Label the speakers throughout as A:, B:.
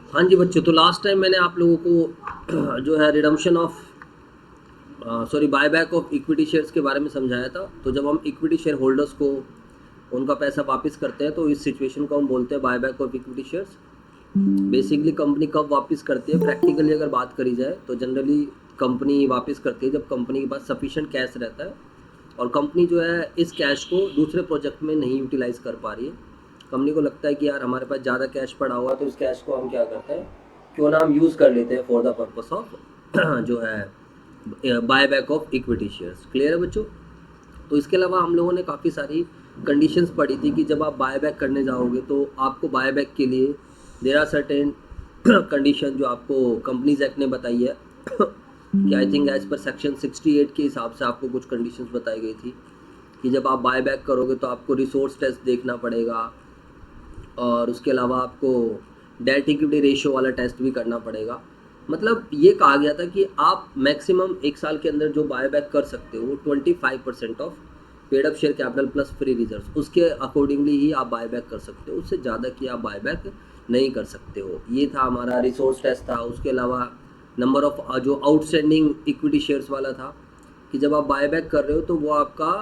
A: हाँ जी बच्चों, तो लास्ट टाइम मैंने आप लोगों को जो है redemption of buyback of equity shares के बारे में समझाया था। तो जब हम इक्विटी शेयर होल्डर्स को उनका पैसा वापस करते हैं तो इस सिचुएशन को हम बोलते हैं buyback of equity shares. Basically company कब वापस करती है, प्रैक्टिकली अगर बात करी जाए तो जनरली कंपनी वापस करती है जब कंपनी के पास सफिशिएंट कैश रहता है और कंपनी जो है इस कैश को दूसरे प्रोजेक्ट में नहीं यूटिलाइज कर पा रही है। कंपनी को लगता है कि यार हमारे पास ज़्यादा कैश पड़ा हुआ है, तो इस कैश को हम क्या करते हैं, क्यों ना हम यूज़ कर लेते हैं फॉर द पर्पस ऑफ जो है buyback of equity shares. Clear है बच्चों? तो इसके अलावा हम लोगों ने काफ़ी सारी कंडीशंस पढ़ी थी कि जब आप बायबैक करने जाओगे तो आपको बायबैक के लिए देर आर सर्टेन कंडीशन जो आपको कंपनीज एक्ट ने बताई है कि I think as per section 68 के हिसाब से आपको कुछ कंडीशंस बताई गई थी कि जब आप बायबैक करोगे तो आपको रिसोर्स टेस्ट देखना पड़ेगा और उसके अलावा आपको डेट इक्विटी रेशियो वाला टेस्ट भी करना पड़ेगा। मतलब ये कहा गया था कि आप मैक्सिमम एक साल के अंदर जो बायबैक कर सकते हो 25% of paid up share capital plus free reserve, उसके अकॉर्डिंगली ही आप बायबैक कर सकते हो। उससे ज़्यादा की आप बायबैक नहीं कर सकते हो। ये था हमारा रिसोर्स टेस्ट था। उसके अलावा नंबर ऑफ जो आउटस्टैंडिंग इक्विटी शेयर्स वाला था कि जब आप बायबैक कर रहे हो तो वो आपका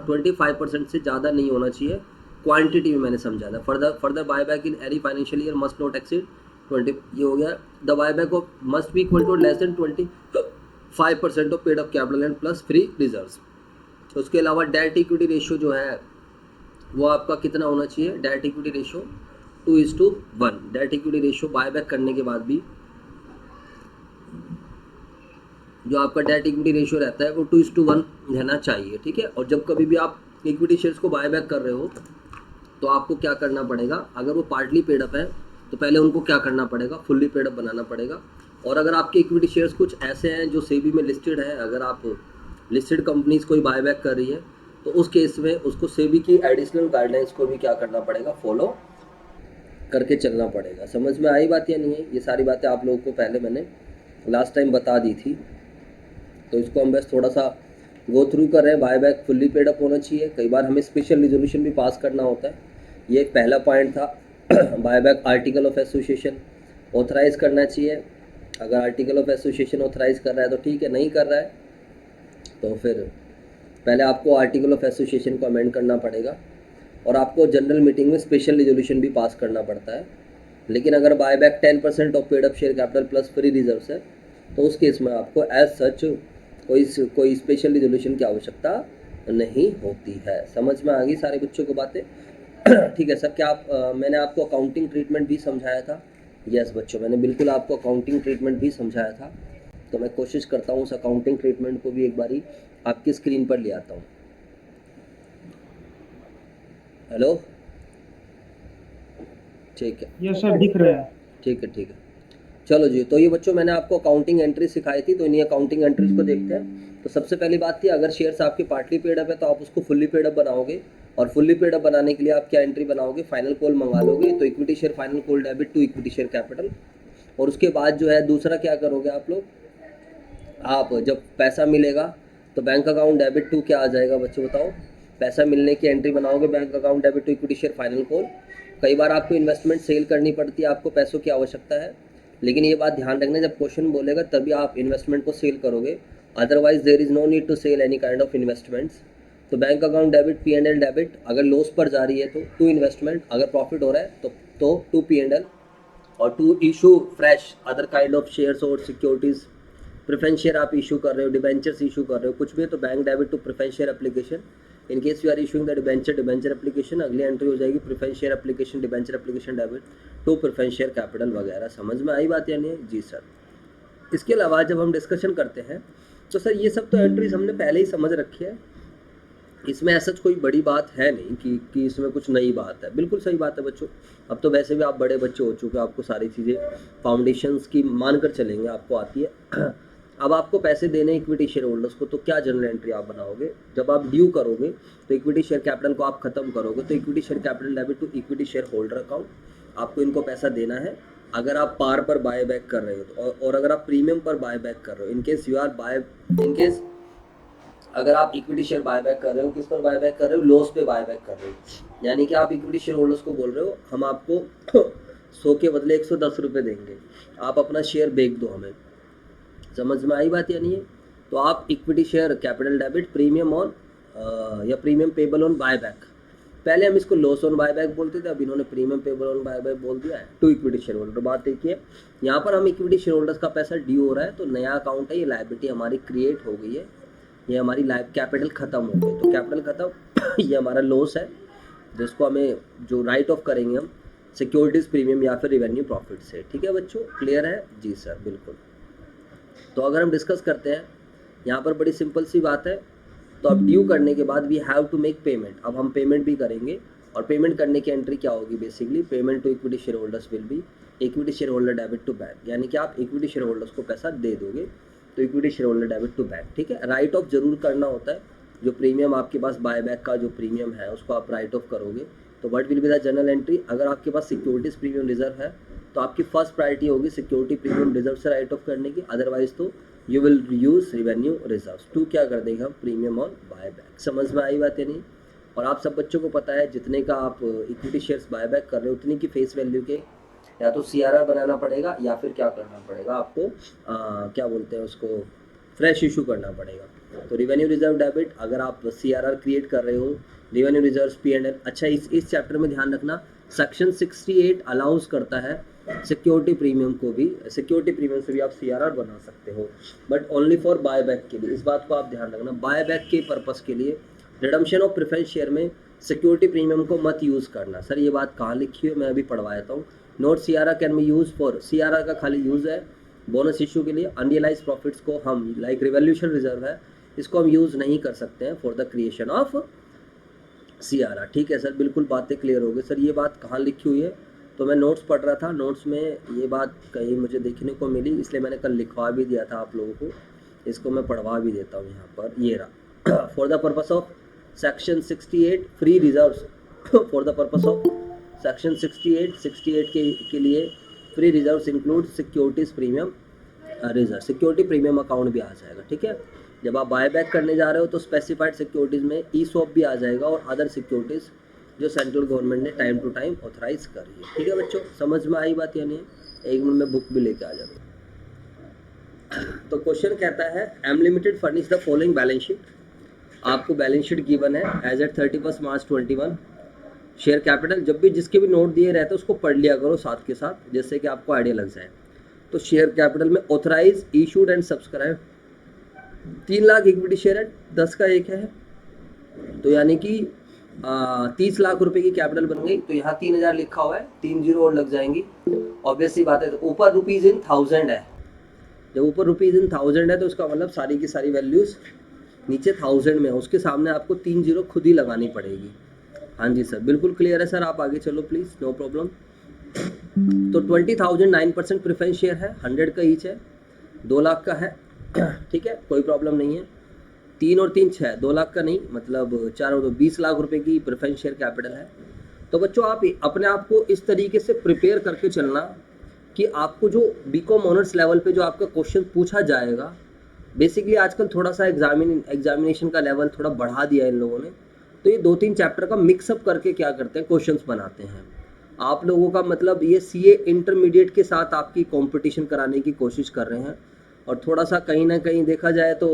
A: 25% से ज़्यादा नहीं होना चाहिए। क्वांटिटी में मैंने समझा था। Further buyback in any financial year must not exceed 20, ये हो गया। The buyback of must be equal to less than 25% of paid up capital and plus free reserve. उसके अलावा डेट इक्विटी रेशियो जो है वो आपका कितना होना चाहिए, debt equity ratio 2:1। Debt equity ratio buyback करने के बाद भी जो आपका डेट इक्विटी रेशियो रहता है वो 2:1 रहना चाहिए, ठीक है। और जब कभी भी आप इक्विटी शेयर्स को बायबैक कर रहे हो तो आपको क्या करना पड़ेगा, अगर वो पार्टली पेड अप है तो पहले उनको क्या करना पड़ेगा, फुल्ली पेड अप बनाना पड़ेगा। और अगर आपके इक्विटी शेयर्स कुछ ऐसे हैं जो सेबी में लिस्टेड है, अगर आप लिस्टेड कंपनीज कोई बायबैक कर रही है तो उस केस में उसको सेबी की एडिशनल गाइडलाइंस को भी क्या करना पड़ेगा, फॉलो करके चलना पड़ेगा। समझ में आई बात या नहीं है? ये सारी बातें आप लोगों को पहले मैंने लास्ट टाइम बता दी थी, तो इसको हम बस थोड़ा सा गो थ्रू कर रहे हैं। बायबैक फुल्ली पेड अप होना चाहिए। कई बार हमें स्पेशल रिजोल्यूशन भी पास करना होता है, ये एक पहला पॉइंट था। Buyback article of association authorise करना चाहिए। अगर आर्टिकल ऑफ एसोसिएशन ऑथराइज कर रहा है तो ठीक है, नहीं कर रहा है तो फिर पहले आपको आर्टिकल ऑफ एसोसिएशन को अमेंड करना पड़ेगा और आपको जनरल मीटिंग में स्पेशल रिजोल्यूशन भी पास करना पड़ता है। लेकिन अगर buyback 10% of paid up share capital plus free reserve है तो उस केस में आपको एज सच कोई स्पेशल रिजोल्यूशन की आवश्यकता नहीं होती है। समझ में आ गई सारे बच्चों को बातें? ठीक है सर, क्या मैंने आपको अकाउंटिंग ट्रीटमेंट भी समझाया था? यस बच्चों, मैंने बिल्कुल आपको अकाउंटिंग ट्रीटमेंट भी समझाया था। तो मैं कोशिश करता हूँ उस अकाउंटिंग ट्रीटमेंट को भी एक बारी आपकी स्क्रीन पर ले आता हूँ। हेलो, ठीक है,
B: ये सर दिख रहा है।
A: ठीक है, ठीक है। चलो जी, तो ये बच्चों मैंने आपको अकाउंटिंग एंट्री सिखाई थी, तो इन्हीं अकाउंटिंग एंट्रीज को देखते हैं। तो सबसे पहली बात थी, अगर शेयर्स आपके पार्टली पेड अप है तो आप उसको फुल्ली पेड अप बनाओगे। और फुल्ली पेड अप बनाने के लिए आप क्या एंट्री बनाओगे, फाइनल कॉल मंगा लोगे। तो equity share final call debit to equity share capital. और उसके बाद जो है दूसरा क्या करोगे आप लोग, आप जब पैसा मिलेगा तो बैंक अकाउंट डेबिट टू क्या आ जाएगा बच्चों बताओ, पैसा मिलने की एंट्री बनाओगे, bank account debit to equity share final call. कई बार आपको इन्वेस्टमेंट सेल करनी पड़ती है, आपको पैसों की आवश्यकता है, लेकिन ये बात ध्यान रखना जब क्वेश्चन बोलेगा तभी आप इन्वेस्टमेंट को सेल करोगे, otherwise there is no need to sell any kind of investments. तो bank account debit P&L debit, अगर लॉस पर जा रही है तो टू इन्वेस्टमेंट, अगर प्रॉफिट हो रहा है तो टू P&L। और to issue fresh other kind of shares और सिक्योरिटीज़। प्रेफरेंस शेयर आप इशू कर रहे हो, डिबेंचर्स इशू कर रहे हो, कुछ भी है तो bank debit to preference share application. In case you are issuing the debenture application, अगली एंट्री हो जाएगी preference share application debenture application debit to preference share capital वगैरह। समझ में आई बात या नहीं? जी सर। इसके अलावा जब हम डिस्कशन करते हैं तो सर ये सब तो एंट्रीज हमने पहले ही समझ रखी है, इसमें ऐसा कोई बड़ी बात है नहीं कि इसमें कुछ नई बात है। बिल्कुल सही बात है बच्चों। अब तो वैसे भी आप बड़े बच्चे हो चुके हैं, आपको सारी चीज़ें फाउंडेशंस की मानकर चलेंगे, आपको आती है। अब आपको पैसे देने इक्विटी शेयर होल्डर्स को, तो क्या जनरल एंट्री आप बनाओगे, जब आप ड्यू करोगे तो इक्विटी शेयर कैपिटल को आप खत्म करोगे तो equity share capital debit to equity share holder account, आपको इनको पैसा देना है। अगर आप पार पर बाय बैक कर रहे हो तो, और अगर आप प्रीमियम पर बाय बैक कर रहे हो, इनकेस यू आर इनकेस अगर आप इक्विटी शेयर बायबैक कर रहे हो, किस पर बायबैक कर रहे हो, लॉस पे बायबैक कर रहे हो, यानी कि आप इक्विटी शेयर होल्डर्स को बोल रहे हो हम आपको 100 के बदले 110 रुपये देंगे, आप अपना शेयर बेच दो हमें। समझ में आई बात या नहीं है? तो आप equity share capital debit premium on या प्रीमियम पेबल ऑन बायबैक, पहले हम इसको लॉस ऑन बायबैक बोलते थे, अब इन्होंने प्रीमियम पेबल ऑन बायबैक बोल दिया है टू इक्विटी शेयर होल्डर। बात देखिए, यहाँ पर हम इक्विटी शेयर होल्डर्स का पैसा ड्यू हो रहा है, तो नया अकाउंट है, ये लायबिलिटी हमारी क्रिएट हो गई है, ये हमारी कैपिटल खत्म हो गई, तो कैपिटल खत्म ये हमारा लॉस है, जिसको हमें जो राइट ऑफ करेंगे हम सिक्योरिटीज़ प्रीमियम या फिर रेवेन्यू प्रॉफिट से। ठीक है बच्चों, क्लियर है? जी सर बिल्कुल। तो अगर हम डिस्कस करते हैं यहाँ पर, बड़ी सिंपल सी बात है, तो अब ड्यू करने के बाद we have to make payment, अब हम पेमेंट भी करेंगे, और पेमेंट करने की एंट्री क्या होगी, basically payment to equity share holders will be equity share holder debit to bank, यानी कि आप इक्विटी शेयर होल्डर्स को पैसा दे दोगे, तो equity share holder debit to bank. ठीक है, राइट ऑफ जरूर करना होता है, जो प्रीमियम आपके पास बायबैक का जो प्रीमियम है उसको आप राइट ऑफ करोगे, तो what will be the journal entry, अगर आपके पास सिक्योरिटीज प्रीमियम रिजर्व है तो आपकी फर्स्ट प्रायोरिटी होगी सिक्योरिटी प्रीमियम रिजर्व से राइट ऑफ करने की, अदरवाइज तो you will use revenue reserve to क्या कर देंगे हम, प्रीमियम ऑन बायबैक। समझ में आई बात है नहीं? और आप सब बच्चों को पता है जितने का आप इक्विटी शेयर्स बायबैक कर रहे हो उतनी की फेस वैल्यू के या तो CRR बनाना पड़ेगा, या फिर क्या करना पड़ेगा आपको, क्या बोलते हैं उसको, फ्रेश इशू करना पड़ेगा। तो रेवेन्यू रिजर्व डेबिट, अगर आप CRR क्रिएट कर रहे हो, रेवेन्यू रिजर्व P&L, अच्छा इस चैप्टर में ध्यान रखना, सेक्शन 68 अलाउज करता है सिक्योरिटी प्रीमियम को भी, सिक्योरिटी प्रीमियम से भी आप CRR बना सकते हो, बट ओनली फॉर बायबैक के लिए, इस बात को आप ध्यान रखना, बायबैक के पर्पस के लिए रिडम्पशन ऑफ प्रेफरेंस शेयर में सिक्योरिटी प्रीमियम को मत यूज़ करना। सर ये बात कहाँ लिखी है, मैं अभी पढ़वा देता हूँ। Note CRR can be use for, CRR का खाली यूज़ है बोनस इशू के लिए, अनरियलाइज प्रॉफिट्स को हम लाइक रिवोल्यूशन रिजर्व है, इसको हम यूज़ नहीं कर सकते हैं for the creation of CRR। ठीक है सर, बिल्कुल बातें क्लियर हो गई। सर ये बात कहाँ लिखी हुई है, तो मैं नोट्स पढ़ रहा था, नोट्स में ये बात कहीं मुझे देखने को मिली, इसलिए मैंने कल लिखवा भी दिया था आप लोगों को, इसको मैं पढ़वा भी देता हूँ यहाँ पर, ये रहा। For the purpose of section 68 free reserves, for the purpose of section 68 के लिए free reserves include securities premium reserve, security premium account भी आ जाएगा। ठीक है, जब आप बायबैक करने जा रहे हो तो स्पेसिफाइड सिक्योरिटीज़ में ESOP भी आ जाएगा, और अदर सिक्योरिटीज़ जो सेंट्रल गवर्नमेंट ने टाइम टू टाइम ऑथराइज करी है। ठीक है बच्चों, समझ में आई बात या नहीं? एक मिनट में बुक भी लेके आ जाता हूँ। तो क्वेश्चन कहता है M limited furnish the following balance sheet, आपको बैलेंस शीट गिवन है as at 31 March 21। Share capital, जब भी जिसके भी नोट दिए रहते हैं उसको पढ़ लिया करो साथ के साथ, जिससे कि आपको आइडिया लग जाए। तो शेयर कैपिटल में authorise, issued and subscribe 3 lakh equity share है, 10 का एक है, तो यानी कि 30 लाख रुपए की कैपिटल बन गई, तो यहाँ 3000 लिखा हुआ है, 3 जीरो और लग जाएंगी, ऑब्वियसली बात है। तो ऊपर रुपीज इन 1000 है, जब ऊपर रुपीज इन 1000 है तो उसका मतलब सारी की सारी वैल्यूज नीचे 1000 में है, उसके सामने आपको 3 जीरो खुद ही लगानी पड़ेगी। हाँ जी सर, बिल्कुल क्लियर है सर, आप आगे चलो प्लीज, नो प्रॉब्लम। तो 20,000 9% प्रेफरेंस शेयर है, 100 का ईच है, 2 लाख का है। ठीक है, कोई प्रॉब्लम नहीं है। 3 और 3 6, 2 लाख का नहीं, मतलब 4 और 2 20 लाख रुपए की प्रेफरेंस शेयर कैपिटल है। तो बच्चों आप अपने आप को इस तरीके से प्रिपेयर करके चलना कि आपको जो BCom ऑनर्स लेवल पे जो आपका क्वेश्चन पूछा जाएगा, बेसिकली आजकल थोड़ा सा एग्जामिनेशन का लेवल थोड़ा बढ़ा दिया है इन लोगों ने, तो ये 2-3 चैप्टर का मिक्सअप करके क्या करते हैं, क्वेश्चंस बनाते हैं। आप लोगों का मतलब ये CA इंटरमीडिएट के साथ आपकी कंपटीशन कराने की कोशिश कर रहे हैं, और थोड़ा सा कहीं ना कहीं देखा जाए तो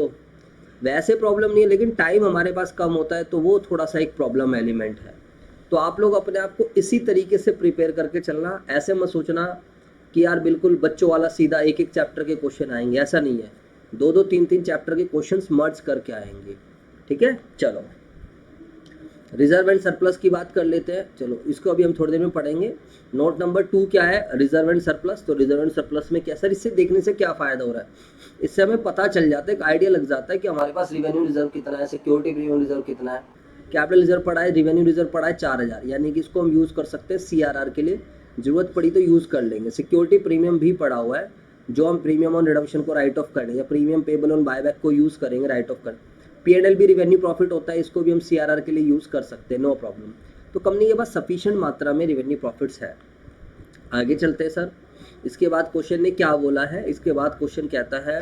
A: वैसे प्रॉब्लम नहीं है, लेकिन टाइम हमारे पास कम होता है, तो वो थोड़ा सा एक प्रॉब्लम एलिमेंट है। तो आप लोग अपने आप को इसी तरीके से प्रिपेयर करके चलना, ऐसे मत सोचना कि यार बिल्कुल बच्चों वाला सीधा एक एक चैप्टर के क्वेश्चन आएंगे, ऐसा नहीं है, 2-2 3-3 चैप्टर के क्वेश्चंस मर्ज करके आएंगे। ठीक है, चलो रिजर्व एंड सरप्लस की बात कर लेते हैं। चलो इसको अभी हम थोड़ी देर में पढ़ेंगे। नोट नंबर 2 क्या है, रिजर्व एंड सरप्लस। तो रिजर्व एंड सरप्लस में क्या सर, इससे देखने से क्या फायदा हो रहा है, इससे हमें पता चल जाता है, एक आइडिया लग जाता है कि हमारे पास रिवेन्यू रिजर्व कितना है, सिक्योरिटी प्रीमियम रिजर्व कितना है, कैपिटल रिजर्व पड़ा है, रिवेन्यू रिजर्व पड़ा है 4000, यानी कि इसको हम यूज कर सकते हैं CRR के लिए, जरूरत पड़ी तो यूज कर लेंगे। सिक्योरिटी प्रीमियम भी पड़ा हुआ है, जो हम प्रीमियम ऑन रिडम्पशन को राइट ऑफ करेंगे, या प्रीमियम पेबल ऑन बायबैक को यूज करेंगे राइट ऑफ कर। P&L भी रिवेन्यू प्रॉफिट होता है, इसको भी हम CRR के लिए यूज कर सकते हैं, नो प्रॉब्लम। तो कंपनी के पास सफिशिएंट मात्रा में रिवेन्यू प्रॉफिट्स है। आगे चलते हैं सर। इसके बाद क्वेश्चन ने क्या बोला है, इसके बाद क्वेश्चन कहता है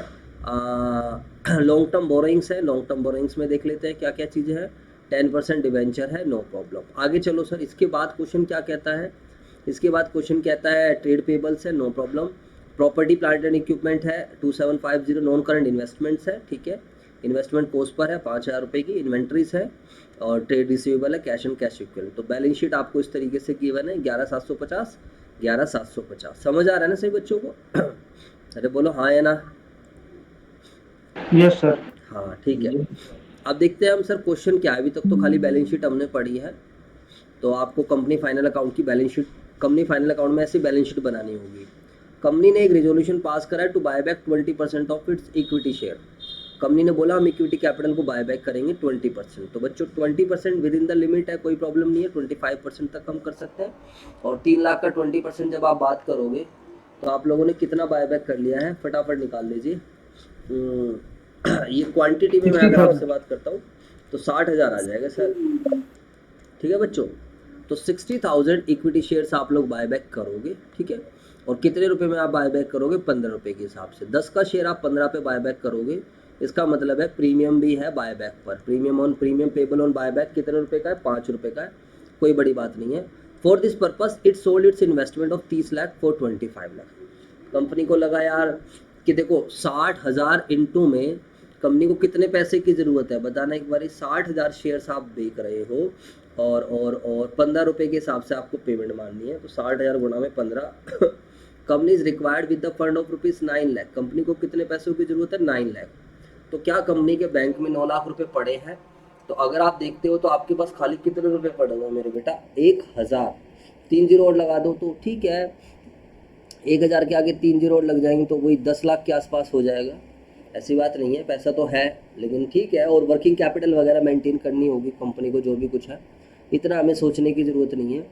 A: लॉन्ग टर्म बोरोइंग्स है। लॉन्ग टर्म बोरोइंग्स में देख लेते हैं क्या क्या चीज़ें हैं। 10% डिवेंचर है, नो प्रॉब्लम। आगे चलो सर। इसके बाद क्वेश्चन क्या कहता है, इसके बाद क्वेश्चन कहता है ट्रेड पेबल्स है, no problem. Property plant and equipment है 2750, नॉन करंट इन्वेस्टमेंट्स है, ठीक है। इन्वेस्टमेंट कोस्ट पर है 5000 रुपये की, इन्वेंट्रीज है और ट्रेड रिसीवेबल है, कैश एंड कैश इक्वल। तो बैलेंस शीट आपको इस तरीके से गिवन है 11750, 11750। समझ आ रहा है ना सही बच्चों को? अरे बोलो हाँ या ना?
B: Yes sir.
A: हाँ ठीक है। अब देखते हैं हम सर क्वेश्चन क्या है। अभी तक तो खाली बैलेंस शीट हमने पढ़ी है, तो आपको कंपनी फाइनल अकाउंट की balance sheet, company final account में ऐसी बैलेंस शीट बनानी होगी। कंपनी ने एक रेजोल्यूशन पास करा है to buy back 20% of its equity share. Company ने बोला हम इक्विटी कैपिटल को बाय बैक करेंगे 20%। तो बच्चों 20% विद इन द लिमिट है, कोई प्रॉब्लम नहीं है, 25% तक हम कर सकते हैं। और 3 लाख का 20% जब आप बात करोगे तो आप लोगों ने कितना बाय बैक कर लिया है, फटाफट निकाल लीजिए। ये क्वांटिटी में मैं अगर आपसे बात करता हूँ तो 60,000 आ जाएगा सर, ठीक है बच्चों। तो 60,000 इक्विटी शेयर्स आप लोग बाय बैक करोगे, ठीक है। और कितने रुपए में आप बाय बैक करोगे? 15 रुपये के हिसाब से। 10 का शेयर आप 15 पे बाय बैक करोगे, इसका मतलब है प्रीमियम भी है बाय बैक पर। Premium payable on buy back कितने रुपए का है? 5 रुपये का है, कोई बड़ी बात नहीं है। For this purpose it sold it's investment of 30 lakh for 25 lakh. Company को लगा यार कि देखो 60,000 इंटू में कंपनी को कितने पैसे की ज़रूरत है बताना एक बारी। 60,000 शेयर्स आप बेच रहे हो और 15 रुपये के हिसाब से आपको पेमेंट माननी है, तो 60,000 गुणा में 15 company is required with the fund of rupees 9 lakh. Company को कितने पैसों की ज़रूरत है? 9 लाख। तो क्या कंपनी के बैंक में 9 लाख रुपए पड़े हैं? तो अगर आप देखते हो तो आपके पास खाली कितने रुपए पड़े हुए मेरे बेटा? 1,000। 3 जीरो और लगा दो तो ठीक है, 1,000 के आगे 3 जीरो और लग जाएंगे तो वही 10 लाख के आसपास हो जाएगा। ऐसी बात नहीं है, पैसा तो है लेकिन ठीक है। और वर्किंग कैपिटल वगैरह मेंटेन करनी होगी कंपनी को, जो भी कुछ है, इतना हमें सोचने की ज़रूरत नहीं है।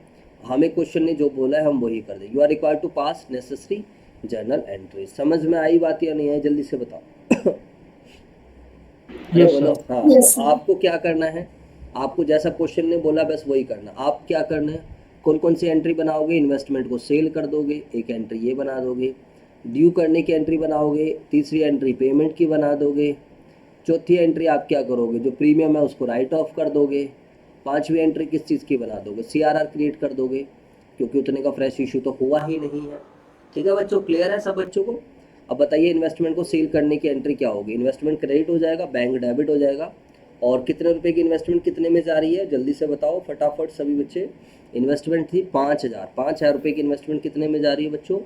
A: हमें क्वेश्चन ने जो बोला है हम वही कर दें। You are required to pass necessary journal entry. समझ में आई बात या नहीं आई? जल्दी से बताओ।
B: यस
A: बोलो
B: सर।
A: हाँ।
C: Yes,
A: तो
C: sir.
A: आपको क्या करना है? आपको जैसा क्वेश्चन ने बोला बस वही करना। आप क्या करना है, कौन कौन सी एंट्री बनाओगे? इन्वेस्टमेंट को सेल कर दोगे, एक एंट्री ये बना दोगे। ड्यू करने की एंट्री बनाओगे, तीसरी एंट्री पेमेंट की बना दोगे। चौथी एंट्री आप क्या करोगे? जो प्रीमियम है उसको राइट ऑफ कर दोगे। पांचवी एंट्री किस चीज़ की बना दोगे? सीआरआर क्रिएट कर दोगे, क्योंकि उतने का फ्रेश इशू तो हुआ ही नहीं है। ठीक है बच्चों, क्लियर है सब बच्चों को? अब बताइए इन्वेस्टमेंट को सेल करने की एंट्री क्या होगी? इन्वेस्टमेंट क्रेडिट हो जाएगा, बैंक डेबिट हो जाएगा। और कितने रुपए की इन्वेस्टमेंट कितने में जा रही है? जल्दी से बताओ फटाफट सभी बच्चे। इन्वेस्टमेंट थी 5,000, 5,000 रुपये की इन्वेस्टमेंट कितने में जा रही है बच्चों?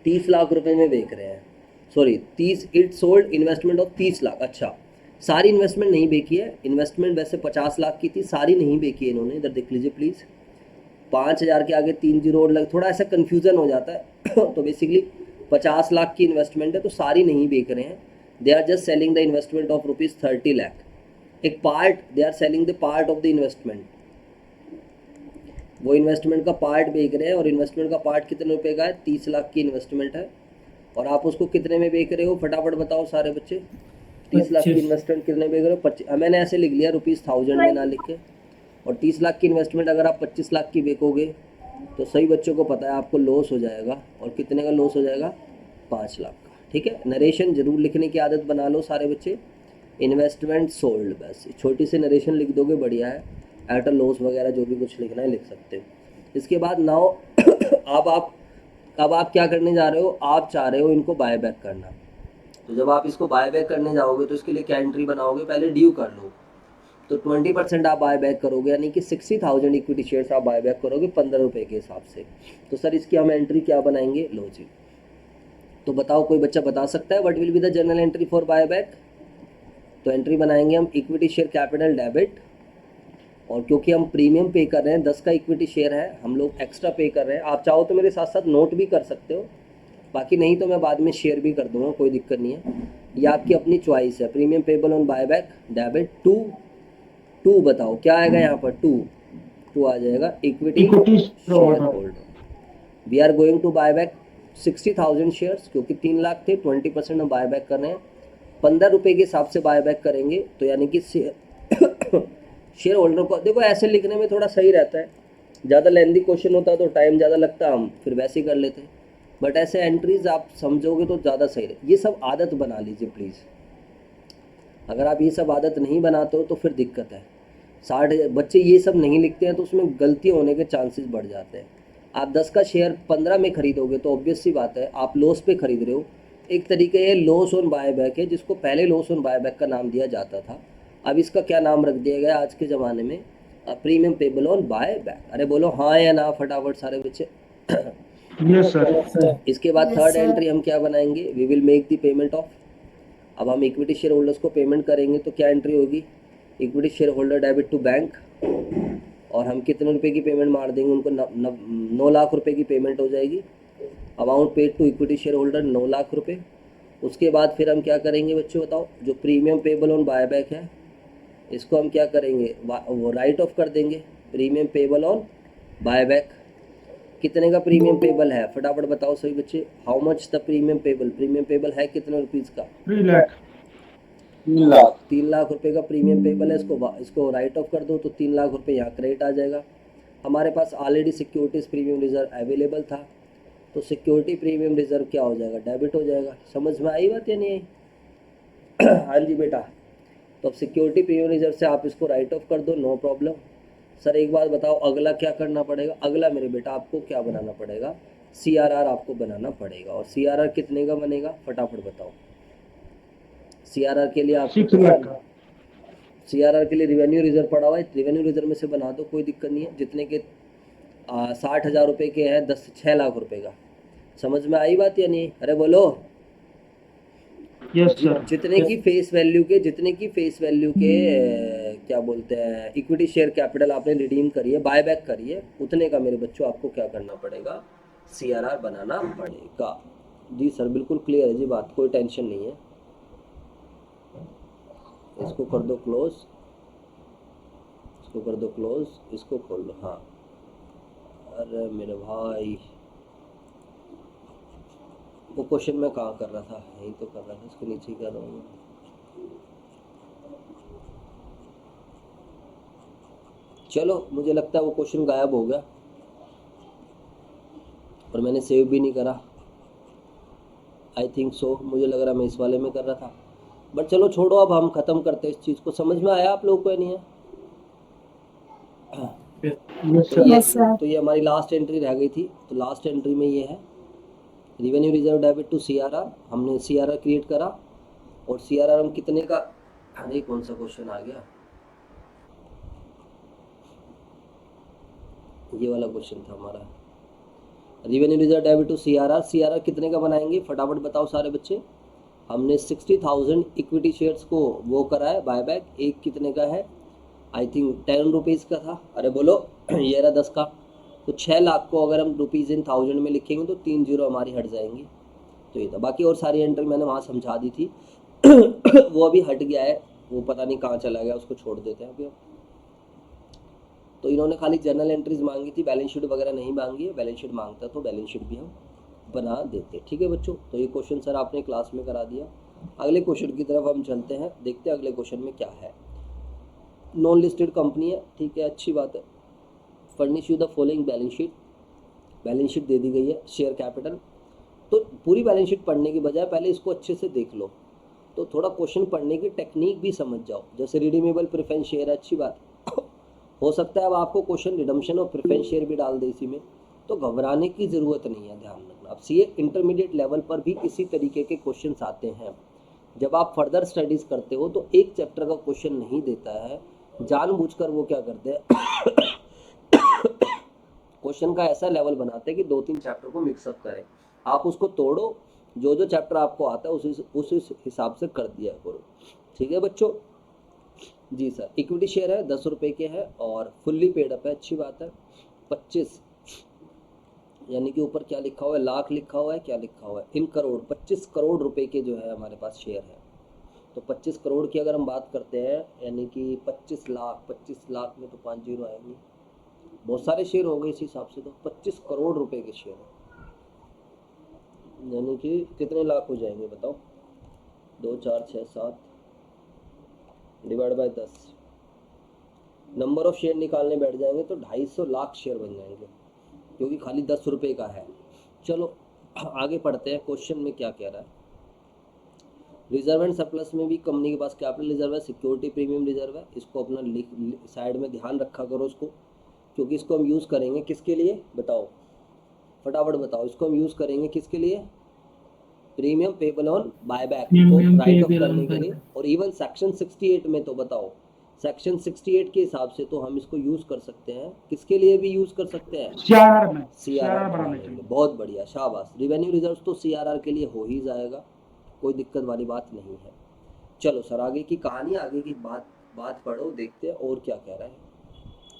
A: 30 लाख रुपए में बेच रहे हैं। Sorry 30, it sold investment of 30 lakh. अच्छा, सारी इन्वेस्टमेंट नहीं बेची है। इन्वेस्टमेंट वैसे 50 लाख की थी, सारी नहीं बेची है इन्होंने। इधर देख लीजिए प्लीज़, 5,000 के आगे 3 जीरो और लग, थोड़ा ऐसा कन्फ्यूज़न हो जाता है। तो बेसिकली 50 लाख की इन्वेस्टमेंट है, तो सारी नहीं बेच रहे हैं। They are just selling the investment of rupees 30 lakh. एक part, they are selling the part of the investment. वो इन्वेस्टमेंट का पार्ट बेच रहे हैं, और इन्वेस्टमेंट का पार्ट कितने रुपए का है? 30 लाख की इन्वेस्टमेंट है। और आप उसको कितने में बेच रहे हो? फटाफट बताओ सारे बच्चे। 30 लाख की
B: 25।
A: इन्वेस्टमेंट कितने बेच रहे हो? 25। मैंने ऐसे लिख लिया ₹1000 में ना लिख के। और 30 लाख की इन्वेस्टमेंट अगर आप 25 लाख की बेचोगे तो सही बच्चों को पता है आपको लॉस हो जाएगा। और कितने का लॉस हो जाएगा? 5 लाख का। ठीक है, नरेशन जरूर लिखने की आदत बना लो सारे बच्चे। इन्वेस्टमेंट सोल्ड, बस छोटी सी नरेशन लिख दोगे, बढ़िया है। एट अ लॉस वगैरह जो भी कुछ लिखना है लिख सकते हो। इसके बाद नाउ अब आप क्या करने जा रहे हो? आप चाह रहे हो इनको बाय बैक करना। तो जब आप इसको बाय बैक करने जाओगे तो इसके लिए क्या एंट्री बनाओगे? पहले ड्यू कर लो। तो 20% आप बाय बैक करोगे, यानी कि 60,000 इक्विटी शेयर्स आप बाय बैक करोगे 15 रुपये के हिसाब से। तो सर इसकी हम एंट्री क्या बनाएंगे? लो जी, तो बताओ, कोई बच्चा बता सकता है what will be the journal entry for buy back? तो एंट्री बनाएंगे हम इक्विटी शेयर कैपिटल डेबिट। और क्योंकि हम प्रीमियम पे कर रहे हैं, 10 का इक्विटी शेयर है, हम लोग एक्स्ट्रा पे कर रहे हैं। आप चाहो तो मेरे साथ साथ नोट भी कर सकते हो, बाकी नहीं तो मैं बाद में शेयर भी कर दूंगा, कोई दिक्कत नहीं है। ये आपकी अपनी चॉइस है। Premium payable on buy back debit to बताओ क्या आएगा यहाँ पर? टू आ जाएगा equity share holder. We are going to buy back 60,000 shares, क्योंकि 3 लाख थे, 20% हम बाय बैक कर रहे हैं। 15 रुपये के हिसाब से बाय बैक करेंगे, तो यानी कि शेयर होल्डर को, देखो ऐसे लिखने में थोड़ा सही रहता है। ज़्यादा लेंदी क्वेश्चन होता तो टाइम ज़्यादा लगता, हम फिर वैसे ही कर लेते। बट ऐसे एंट्रीज आप समझोगे तो ज़्यादा सही रहे। ये सब आदत बना लीजिए प्लीज़। अगर आप ये सब आदत नहीं बनाते हो तो फिर दिक्कत है। 60 बच्चे ये सब नहीं लिखते हैं तो उसमें गलती होने के चांसेस बढ़ जाते हैं। आप 10 का शेयर 15 में खरीदोगे तो ऑब्वियस सी बात है आप लॉस पे खरीद रहे हो। एक तरीके ये लॉस ऑन बायबैक है, जिसको पहले लॉस ऑन बायबैक का नाम दिया जाता था। अब इसका क्या नाम रख दिया गया आज के ज़माने में? Premium payable on buyback. अरे बोलो हाँ या ना फटाफट सारे बच्चे।
B: Yes, sir.
A: इसके बाद
C: Yes,
A: थर्ड
C: sir.
A: एंट्री हम क्या बनाएंगे? We will make the payment of. अब हम इक्विटी शेयर होल्डर्स को पेमेंट करेंगे तो क्या एंट्री होगी? Equity share holder debit to bank. और हम कितने रुपए की पेमेंट मार देंगे उनको? 9 लाख रुपए की पेमेंट हो जाएगी। Amount paid to equity share holder 9 lakh रुपए। उसके बाद फिर हम क्या करेंगे बच्चों बताओ? जो प्रीमियम पेबल ऑन बायबैक है इसको हम क्या करेंगे? वो राइट ऑफ कर देंगे। प्रीमियम पेबल ऑन बायबैक कितने का प्रीमियम पेबल है? फटाफट बताओ सभी बच्चे। How much the premium payable? Premium payable है कितने रुपीज़ का?
B: 3 lakh.
A: 3 लाख रुपए का प्रीमियम पेबल है। इसको राइट ऑफ कर दो तो 3 लाख रुपए यहाँ क्रेडिट आ जाएगा। हमारे पास already securities premium reserve available था तो सिक्योरिटी प्रीमियम रिजर्व क्या हो जाएगा? डेबिट हो जाएगा। समझ में आई बात या नहीं आई? हाँ जी बेटा। तो अब सिक्योरिटी प्रीमियम रिजर्व से आप इसको राइट ऑफ कर दो, नो प्रॉब्लम। सर एक बात बताओ अगला क्या करना पड़ेगा? अगला मेरे बेटा आपको क्या बनाना पड़ेगा? CRR आपको बनाना पड़ेगा। और CRR कितने का बनेगा? फटाफट बताओ। CRR के लिए आपको
B: 6 lakh का.
A: CRR के लिए रिवेन्यू रिजर्व पड़ा हुआ है, रिवेन्यू रिजर्व में से बना दो, कोई दिक्कत नहीं है। जितने के 60,000 रुपये के हैं 6 लाख रुपए का। समझ में आई बात या नहीं? अरे बोलो।
B: Yes, sir.
A: जितने की फेस वैल्यू के क्या बोलते हैं इक्विटी शेयर कैपिटल आपने रिडीम करी है, बायबैक करी है, उतने का मेरे बच्चों आपको क्या करना पड़ेगा? CRR बनाना पड़ेगा। जी सर बिल्कुल क्लियर है जी बात, कोई टेंशन नहीं है। इसको कर दो क्लोज, इसको कर दो क्लोज, इसको खोल लो। हाँ अरे मेरे भाई वो क्वेश्चन मैं कहाँ कर रहा था? यही तो कर रहा था, इसके नीचे ही कर रहा हूँ। चलो मुझे लगता है वो क्वेश्चन गायब हो गया और मैंने सेव भी नहीं करा। आई थिंक सो, मुझे लग रहा मैं इस वाले में कर रहा था। बट चलो छोड़ो, अब हम ख़त्म करते हैं इस चीज़ को। समझ में आया आप लोगों को या नहीं है?
B: Yes, sir.
C: Yes, sir.
A: तो ये हमारी लास्ट एंट्री रह गई थी। तो लास्ट एंट्री में ये है revenue reserve debit to CRR। हमने CRR क्रिएट करा और CRR हम कितने का? अरे कौन सा क्वेश्चन आ गया? ये वाला क्वेश्चन था हमारा। Revenue reserve debit to CRR कितने का बनाएंगे? फटाफट बताओ सारे बच्चे। हमने 60,000 इक्विटी शेयर्स को वो करा है बायबैक। एक कितने का है? आई थिंक 10 रुपीज़ का था। अरे बोलो ये रहा 10 का। तो 6 लाख को अगर हम रुपीज़ इन 1000 में लिखेंगे तो 3 जीरो हमारी हट जाएंगी। तो ये था। बाकी और सारी एंट्री मैंने वहाँ समझा दी थी। वो अभी हट गया है, वो पता नहीं कहाँ चला गया, उसको छोड़ देते हैं अभी हम। तो इन्होंने खाली जर्नल एंट्रीज मांगी थी, बैलेंस शीट वगैरह नहीं मांगी है। बैलेंस शीट मांगता तो बैलेंस शीट भी हम बना देते। ठीक है बच्चों, तो ये क्वेश्चन सर आपने क्लास में करा दिया। अगले क्वेश्चन की तरफ हम चलते हैं, देखते हैं अगले क्वेश्चन में क्या है। नॉन लिस्टेड कंपनी है, ठीक है, अच्छी बात है। Furnish you the following balance sheet. Balance sheet दे दी गई है, शेयर कैपिटल। तो पूरी बैलेंस शीट पढ़ने की बजाय पहले इसको अच्छे से देख लो, तो थोड़ा क्वेश्चन पढ़ने की टेक्निक भी समझ जाओ। जैसे रिडीमेबल प्रेफरेंस शेयर है, अच्छी बात हो सकता है अब आपको क्वेश्चन रिडम्पशन और प्रेफरेंस शेयर भी डाल दे इसी में, तो घबराने की ज़रूरत नहीं है, ध्यान रखना। अब सीए इंटरमीडिएट लेवल पर भी इसी तरीके के क्वेश्चन आते हैं। जब आप फर्दर स्टडीज़ करते हो तो एक चैप्टर का क्वेश्चन नहीं देता है, जानबूझकर वो क्या करते हैं क्वेश्चन का ऐसा लेवल बनाते हैं कि 2-3 चैप्टर को मिक्सअप करें। आप उसको तोड़ो, जो जो चैप्टर आपको आता है उस हिसाब से कर दिया करो। ठीक है बच्चों? जी सर। इक्विटी शेयर है 10 रुपये के है और फुल्ली पेड अप है, अच्छी बात है। 25 यानी कि ऊपर क्या लिखा हुआ है? लाख लिखा हुआ है, क्या लिखा हुआ है? इन करोड़। 25 करोड़ रुपए के जो है हमारे पास शेयर है। तो 25 करोड़ की अगर हम बात करते हैं, यानी कि 25 लाख में तो 5 जीरो आएंगे, बहुत सारे शेयर हो गए इस हिसाब से। तो 25 करोड़ रुपए के शेयर है, यानी कि कितने लाख हो जाएंगे बताओ? 2 4 6 7 divide by 10, number of share निकालने बैठ जाएंगे तो 250 लाख शेयर बन जाएंगे, क्योंकि खाली 10 रुपये का है। चलो आगे पढ़ते हैं, क्वेश्चन में क्या कह रहा है। रिजर्व एंड सरप्लस में भी कंपनी के पास कैपिटल रिजर्व है, सिक्योरिटी प्रीमियम रिजर्व है, इसको अपना साइड में ध्यान रखा करो उसको, क्योंकि इसको हम यूज़ करेंगे किसके लिए बताओ, फटाफट बताओ, इसको हम यूज़ करेंगे किसके लिए, प्रीमियम पेबल ऑन बायबैक को
B: Premium
A: राइट ऑफ
B: payable
A: करने
B: on
A: के लिए,
B: buyback.
A: और इवन सेक्शन 68 में तो बताओ, सेक्शन 68 के हिसाब से तो हम इसको यूज़ कर सकते हैं, किसके लिए भी यूज़ कर सकते हैं,
B: CRR में
A: सीआरआर
B: CRR बनाने
A: बनाने
B: के
A: के लिए।
B: लिए.
A: बहुत बढ़िया, शाबाश। रिवेन्यू रिजर्व्स तो सीआरआर के लिए हो ही जाएगा, कोई दिक्कत वाली बात नहीं है। चलो सर आगे की कहानी, आगे की बात बात पढ़ो, देखते हैं और क्या कह रहा है।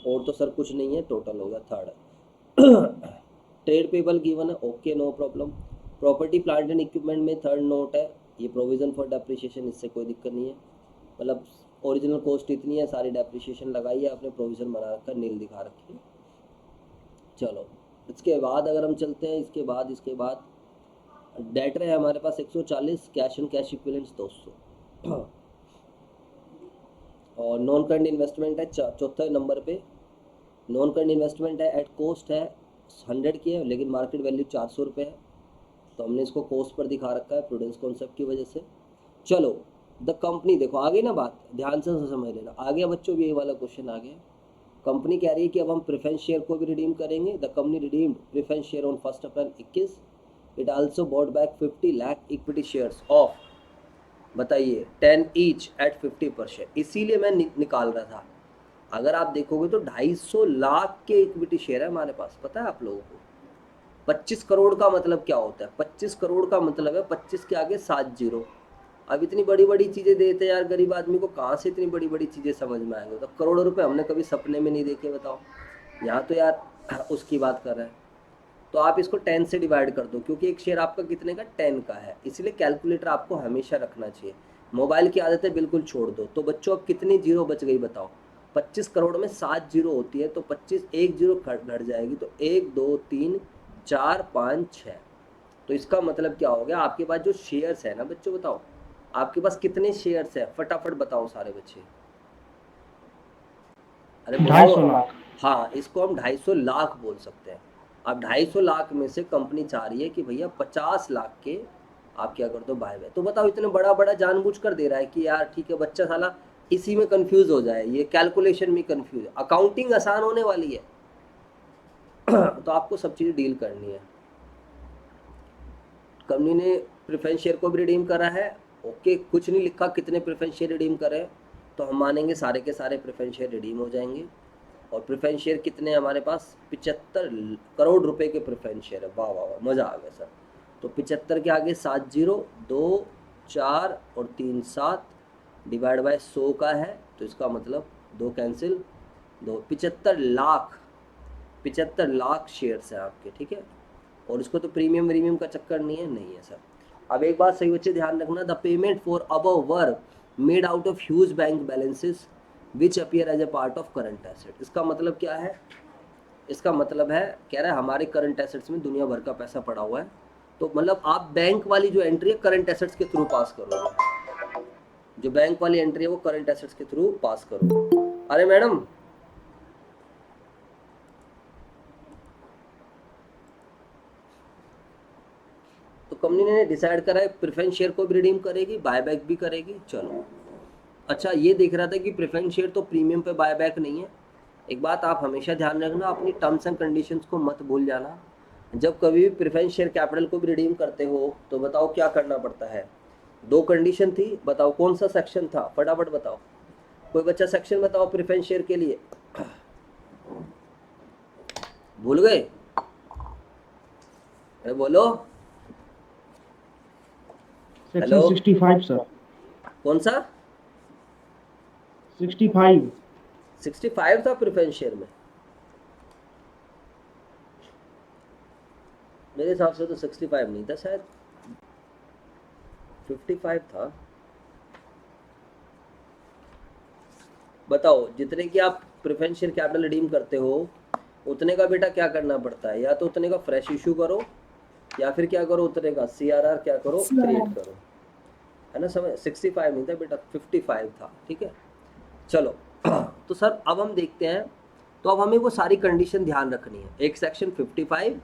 A: और तो सर कुछ नहीं है, टोटल हो गया थर्ड। ट्रेड पेबल गिवन है, okay no problem. Property plant and equipment में थर्ड नोट है, ये प्रोविजन फॉर डेप्रिसिएशन, इससे कोई दिक्कत नहीं है, मतलब ओरिजिनल कॉस्ट इतनी है, सारी डेप्रिसिएशन लगाई है आपने, प्रोविजन बना रखा, नील दिखा रखी है। चलो इसके बाद अगर हम चलते हैं, इसके बाद डेटर है हमारे पास 140, कैश एंड कैश इक्विवेलेंट्स 200, और नॉन करंट इन्वेस्टमेंट है चौथे नंबर पे। नॉन करंट इन्वेस्टमेंट है, एट कॉस्ट है 100 की है, लेकिन मार्केट वैल्यू 400 रुपये है, तो हमने इसको कॉस्ट पर दिखा रखा है प्रूडेंस कॉन्सेप्ट की वजह से। चलो द कंपनी, देखो आगे ना बात ध्यान से समझ लेना, आगे बच्चों भी यही वाला क्वेश्चन आ गया। कंपनी कह रही है कि अब हम प्रेफरेंस शेयर को भी रिडीम करेंगे। The company redeemed preference share on 1 April 21। It also bought back 50 lakh equity shares of, बताइए 10 ईच एट 50%। इसीलिए मैं निकाल रहा था, अगर आप देखोगे तो 250 लाख के इक्विटी शेयर है हमारे पास, पता है आप लोगों को। 25 करोड़ का मतलब क्या होता है, 25 करोड़ का मतलब है 25 के आगे 7 जीरो। अब इतनी बड़ी बड़ी चीज़ें देते हैं यार, गरीब आदमी को कहाँ से इतनी बड़ी बड़ी चीज़ें समझ में आएंगे, तो करोड़ों रुपए हमने कभी सपने में नहीं देखे, बताओ। यहाँ तो यार उसकी बात कर रहे हैं, तो आप इसको 10 से डिवाइड कर दो, क्योंकि एक शेयर आपका कितने का, 10 का है, इसलिए कैलकुलेटर आपको हमेशा रखना चाहिए। मोबाइल की आदतें बिल्कुल छोड़ दो। तो बच्चों अब कितनी जीरो बच गई बताओ, 25 करोड़ में 7 जीरो होती है, तो 25 एक जीरो घट जाएगी, तो 1 2 3 4 5 6। तो इसका मतलब क्या हो गया, आपके पास जो शेयर्स है ना बच्चों, बताओ आपके पास कितने शेयर्स है, फटाफट बताओ सारे बच्चे, अरे बोलो।
B: 250 लाख.
A: हाँ, इसको हम 250 लाख बोल सकते हैं। अब 250 लाख में से कंपनी चाह रही है कि भैया 50 लाख के आप क्या कर दो, बाय बाय। तो बताओ इतने बड़ा बड़ा जानबूझ कर दे रहा है कि यार ठीक है, बच्चा साला इसी में कंफ्यूज हो जाए, ये कैलकुलेशन में कंफ्यूज है, अकाउंटिंग आसान होने वाली है। तो आपको सब चीज़ डील करनी है। कंपनी ने प्रेफरेंस शेयर को भी रिडीम करा है, ओके, कुछ नहीं लिखा कितने प्रेफरेंस शेयर रिडीम करे, तो हम मानेंगे सारे के सारे प्रेफरेंस शेयर रिडीम हो जाएंगे। और प्रेफरेंस शेयर कितने हैं हमारे पास, 75 करोड़ रुपए के प्रेफरेंस शेयर है। वाह वाह वाह, मज़ा आ गया सर। तो 75 के आगे 7 जीरो, 2 4 और 3 7, डिवाइड बाय 100 का है, तो इसका मतलब 2 कैंसिल, 2 75 लाख शेयर्स हैं आपके, ठीक है। और इसको तो प्रीमियम व्रीमियम का चक्कर नहीं है सर। अब एक बात सही बच्चे ध्यान रखना, the payment for above work made out of huge bank balances which appear as a part of current asset. इसका मतलब क्या है, इसका मतलब है, कह रहा है हमारे करंट एसेट्स में दुनिया भर का पैसा पड़ा हुआ है, तो मतलब आप बैंक वाली जो एंट्री है करंट एसेट्स के थ्रू पास करोगे, जो बैंक वाली एंट्री है वो करंट एसेट्स के थ्रू पास करोगे। अरे मैडम, तो कंपनी ने डिसाइड करा है प्रेफरेंस शेयर को भी रिडीम करेगी, बायबैक भी करेगी। चलो अच्छा, ये देख रहा था कि प्रेफरेंस शेयर तो प्रीमियम पे बायबैक नहीं है। एक बात आप हमेशा ध्यान रखना, अपनी टर्म्स एंड कंडीशंस को मत भूल जाना। जब कभी भी प्रेफरेंस शेयर कैपिटल को भी रिडीम करते हो तो बताओ क्या करना पड़ता है। 2 कंडीशन थी, बताओ कौन सा सेक्शन था, फटाफट बताओ, कोई बच्चा सेक्शन बताओ प्रेफरेंस शेयर के लिए, भूल गए, अरे बोलो।
B: Section
A: hello,
B: 65 sir.
A: कौन सा,
B: 65.
A: 65 था प्रेफरेंस शेयर में, मेरे हिसाब से तो 65 नहीं था शायद, 55 था। बताओ जितने की आप प्रेफरेंस शेयर कैपिटल रिडीम करते हो उतने का बेटा क्या करना पड़ता है, या तो उतने का फ्रेश इशू करो, या फिर क्या करो, उतने का सीआरआर क्या करो, क्रिएट करो, है ना समझ। 65 नहीं था बेटा, 55 था, ठीक है। चलो तो सर अब हम देखते हैं, तो अब हमें वो सारी कंडीशन ध्यान रखनी है, एक सेक्शन 55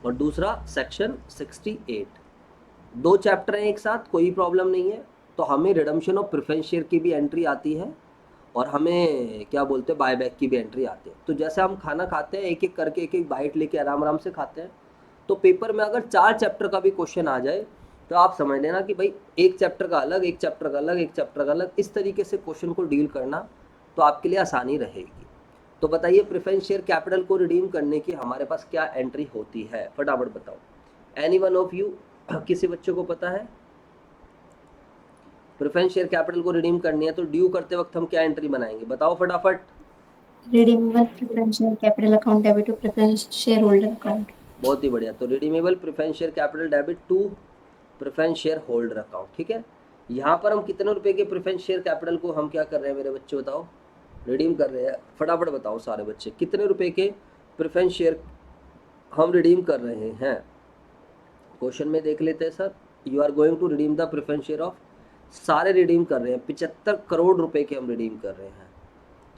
A: और दूसरा सेक्शन 68। 2 चैप्टर हैं एक साथ, कोई प्रॉब्लम नहीं है। तो हमें रिडम्पशन ऑफ प्रेफरेंस शेयर की भी एंट्री आती है और हमें क्या बोलते हैं बायबैक की भी एंट्री आती है। तो जैसे हम खाना खाते हैं एक एक करके एक एक बाइट लेके आराम आराम से खाते हैं, तो पेपर में अगर 4 चैप्टर का भी क्वेश्चन आ जाए तो आप समझ लेना कि भाई एक चैप्टर का अलग, एक चैप्टर का अलग, एक चैप्टर का अलग, इस तरीके से क्वेश्चन को डील करना तो आपके लिए आसानी रहेगी। तो बताइए प्रेफरेंस शेयर कैपिटल को रिडीम करने की हमारे पास क्या एंट्री होती है, फटाफट बताओ। एनी वन ऑफ यू, किसी बच्चे को पता है? प्रेफरेंस शेयर कैपिटल को रिडीम करनी है तो ड्यू करते वक्त हम क्या एंट्री बनाएंगे, बताओ फटाफट।
C: redeemable preference share capital account debit to preference shareholder account.
A: बहुत ही बढ़िया। तो redeemable preference share capital debit to preference share holder account, ठीक है। यहाँ पर हम कितने रुपए के प्रेफरेंस शेयर कैपिटल को हम क्या कर रहे हैं मेरे बच्चे, बताओ, रिडीम कर रहे हैं। फटाफट बताओ सारे बच्चे, कितने रुपए के प्रेफरेंस शेयर हम रिडीम कर रहे हैं। क्वेश्चन में देख लेते हैं sir. You are going to redeem the preference share of, सारे रिडीम कर रहे हैं, 75 करोड़ रुपए के हम रिडीम कर रहे हैं।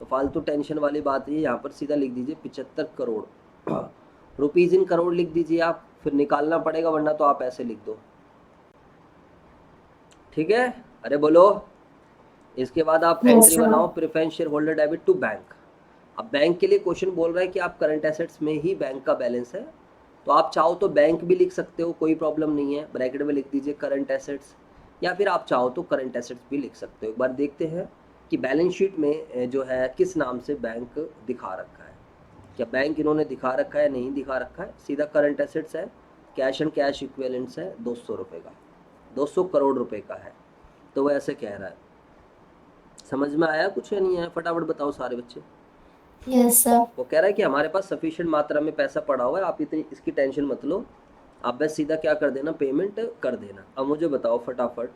A: तो फालतू टेंशन वाली बात है, यहाँ पर सीधा लिख दीजिए 75 करोड़ रुपीज़ इन करोड़ लिख दीजिए आप, फिर निकालना पड़ेगा वरना तो आप ऐसे लिख दो, ठीक है। अरे बोलो। इसके बाद आप
C: Yes,
A: एंट्री
C: sir.
A: बनाओ preference share holder debit to bank. अब बैंक के लिए क्वेश्चन बोल रहा है कि आप करंट एसेट्स में ही बैंक का बैलेंस है, तो आप चाहो तो बैंक भी लिख सकते हो, कोई प्रॉब्लम नहीं है, ब्रैकेट में लिख दीजिए करंट एसेट्स, या फिर आप चाहो तो करंट एसेट्स भी लिख सकते हो। एक बार देखते हैं कि बैलेंस शीट में जो है किस नाम से बैंक दिखा रखा है, क्या बैंक इन्होंने दिखा रखा है, नहीं दिखा रखा है। सीधा करंट एसेट्स है, कैश एंड कैश इक्विवेलेंट्स है 200 रुपये का, 200 करोड़ रुपए का है। तो वो ऐसे कह रहा है, समझ में आया कुछ या नहीं आया, फटाफट बताओ सारे बच्चे।
C: Yes, sir.
A: वो कह रहा है कि हमारे पास सफिशिएंट मात्रा में पैसा पड़ा हुआ है, आप इतनी इसकी टेंशन मत लो, आप बस सीधा क्या कर देना, पेमेंट कर देना। अब मुझे बताओ फटाफट,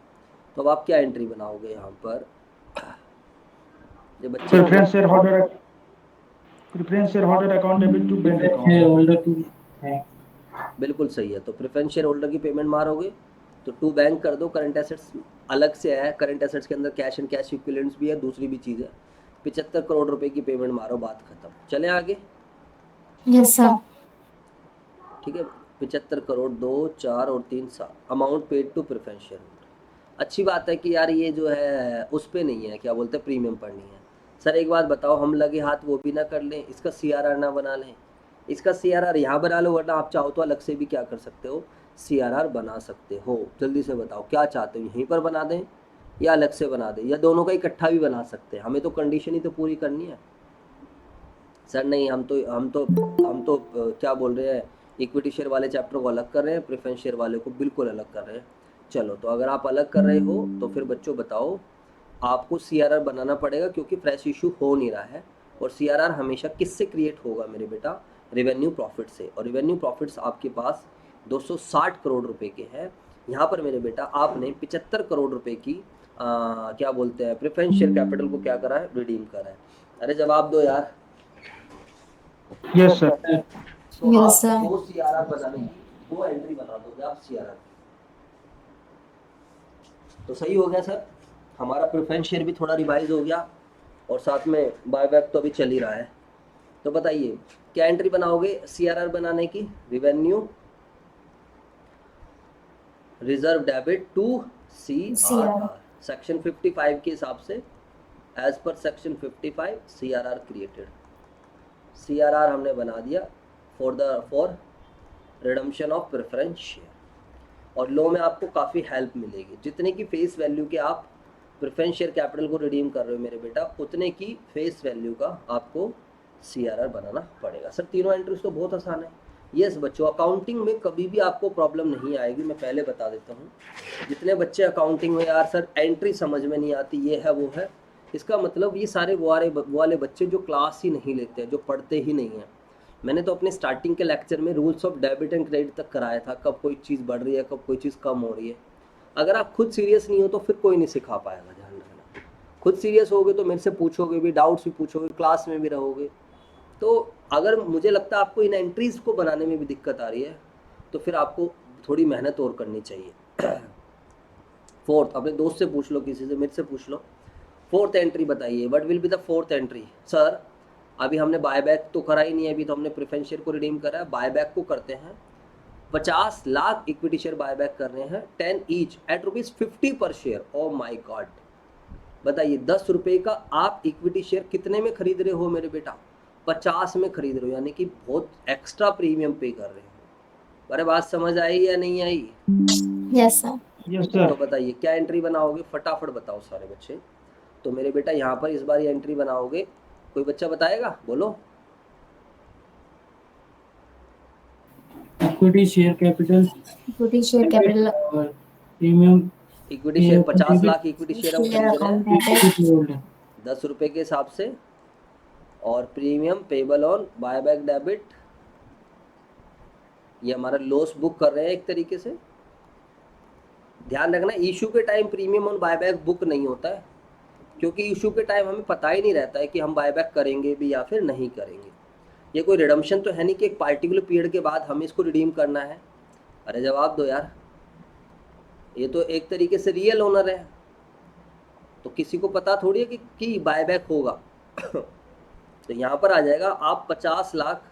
A: तो अब आप क्या एंट्री बनाओगे यहाँ पर, ये बच्चे
B: Preference shareholder account debit to bank account.
D: shareholder to bank.
A: बिल्कुल सही है। तो प्रेफरेंस शेयर होल्डर की पेमेंट मारोगे तो टू बैंक कर दो, करंट एसेट्स अलग से है, करंट एसेट्स के अंदर कैश एंड कैश इक्विवेलेंट्स भी है, दूसरी भी चीज़ है। 75 करोड़ रुपए की पेमेंट मारो, बात खत्म। चले आगे,
C: Yes, sir.
A: ठीक है। 75 करोड़ 2 4 और 3 7 amount paid to preference share holder. अच्छी बात है कि यार ये जो है उस पे नहीं है, क्या बोलते हैं, प्रीमियम पर नहीं है। सर एक बात बताओ, हम लगे हाथ वो भी ना कर लें, इसका CRR ना बना लें, इसका CRR यहाँ बना लो, वरना आप चाहो तो अलग से भी क्या कर सकते हो, CRR बना सकते हो। जल्दी से बताओ क्या चाहते हो, यहीं पर बना दें या अलग से बना दें, या दोनों का इकट्ठा भी बना सकते हैं, हमें तो कंडीशन ही तो पूरी करनी है। सर नहीं, हम तो क्या बोल रहे हैं, इक्विटी शेयर वाले चैप्टर को अलग कर रहे हैं, प्रेफरेंस शेयर वाले को बिल्कुल अलग कर रहे हैं। चलो, तो अगर आप अलग कर रहे हो तो फिर बच्चों बताओ, आपको CRR बनाना पड़ेगा क्योंकि फ्रेश इशू हो नहीं रहा है। और CRR हमेशा किससे क्रिएट होगा मेरे बेटा, रेवेन्यू प्रॉफिट से, और रेवेन्यू प्रॉफिट्स आपके पास 260 करोड़ रुपए के हैं। यहाँ पर मेरे बेटा आपने 75 करोड़ रुपए की क्या बोलते हैं, प्रेफरेंस शेयर कैपिटल को क्या करा है, रिडीम करा है। अरे जवाब दो यार।
B: Yes, sir.
A: तो
C: Yes,
A: आप
C: sir.
A: 2 CRR बनाने की 2 एंट्री बना दोगे आप CRR। तो सही हो गया सर, हमारा प्रेफरेंस शेयर भी थोड़ा रिवाइज हो गया और साथ में बायबैक तो अभी चल ही रहा है। तो बताइए क्या एंट्री बनाओगे CRR बनाने की, revenue reserve debit to CRR, section 55 के हिसाब से, as per section 55 CRR created. CRR हमने बना दिया for redemption of preference share. और लॉ में आपको काफ़ी हेल्प मिलेगी, जितने की फेस वैल्यू के आप प्रेफरेंस शेयर कैपिटल को रिडीम कर रहे हो मेरे बेटा, उतने की फेस वैल्यू का आपको CRR बनाना पड़ेगा। सर तीनों एंट्रीज तो बहुत आसान है। यस बच्चों, अकाउंटिंग में कभी भी आपको प्रॉब्लम नहीं आएगी, मैं पहले बता देता हूँ। जितने बच्चे अकाउंटिंग में यार सर एंट्री समझ में नहीं आती, ये है वो है, इसका मतलब ये सारे वो वाले बच्चे जो क्लास ही नहीं लेते हैं, जो पढ़ते ही नहीं हैं। मैंने तो अपने स्टार्टिंग के लेक्चर में rules of debit and credit तक कराया था, कब कोई चीज़ बढ़ रही है, कब कोई चीज़ कम हो रही है। अगर आप खुद सीरियस नहीं हो तो फिर कोई नहीं सिखा पाएगा, ध्यान रखना। खुद सीरियस होगे तो मेरे से पूछोगे भी, डाउट्स भी पूछोगे, क्लास में भी रहोगे। तो अगर मुझे लगता है आपको इन एंट्रीज़ को बनाने में भी दिक्कत आ रही है तो फिर आपको थोड़ी मेहनत और करनी चाहिए। फोर्थ, अपने दोस्त से पूछ लो, किसी से, मेरे से पूछ लो। फोर्थ एंट्री बताइए, what will be the fourth entry. Sir अभी हमने बायबैक तो करा ही नहीं है, अभी तो हमने प्रेफरेंस शेयर को रिडीम करा है, बायबैक को करते हैं। 50 लाख इक्विटी शेयर बायबैक कर रहे हैं 10 ईच एट ₹50 पर शेयर। ओ माय गॉड, बताइए 10 रुपये का आप इक्विटी शेयर कितने में खरीद रहे हो मेरे बेटा? 50 में खरीद रहे हो, यानी कि बहुत एक्स्ट्रा प्रीमियम पे कर रहे हो। अरे बात समझ आई या नहीं आई?
C: Yes, sir.
B: Yes,
A: तो
B: sir.
A: बताइए क्या एंट्री बनाओगे, फटाफट बताओ सारे बच्चे। तो मेरे बेटा यहाँ पर इस बार ये एंट्री बनाओगे, कोई बच्चा बताएगा? बोलो।
B: Equity share capital
C: Equity share capital
B: or premium
A: equity share 50
B: debit
A: lakh equity share हम
C: share
A: खरीद रहे
C: account
A: हैं
C: debit
B: equity holder.
A: 10 रुपये के हिसाब से, और premium payable on buyback debit, ये हमारा लॉस बुक कर रहे हैं एक तरीके से। ध्यान रखना इशू के time premium on buyback book नहीं होता है, क्योंकि इशू के टाइम हमें पता ही नहीं रहता है कि हम बायबैक करेंगे भी या फिर नहीं करेंगे। ये कोई रिडम्पशन तो है नहीं कि एक पार्टिकुलर पीरियड के बाद हमें इसको रिडीम करना है। अरे जवाब दो यार, ये तो एक तरीके से रियल ओनर है, तो किसी को पता थोड़ी है कि बायबैक होगा। तो यहाँ पर आ जाएगा आप 50 लाख,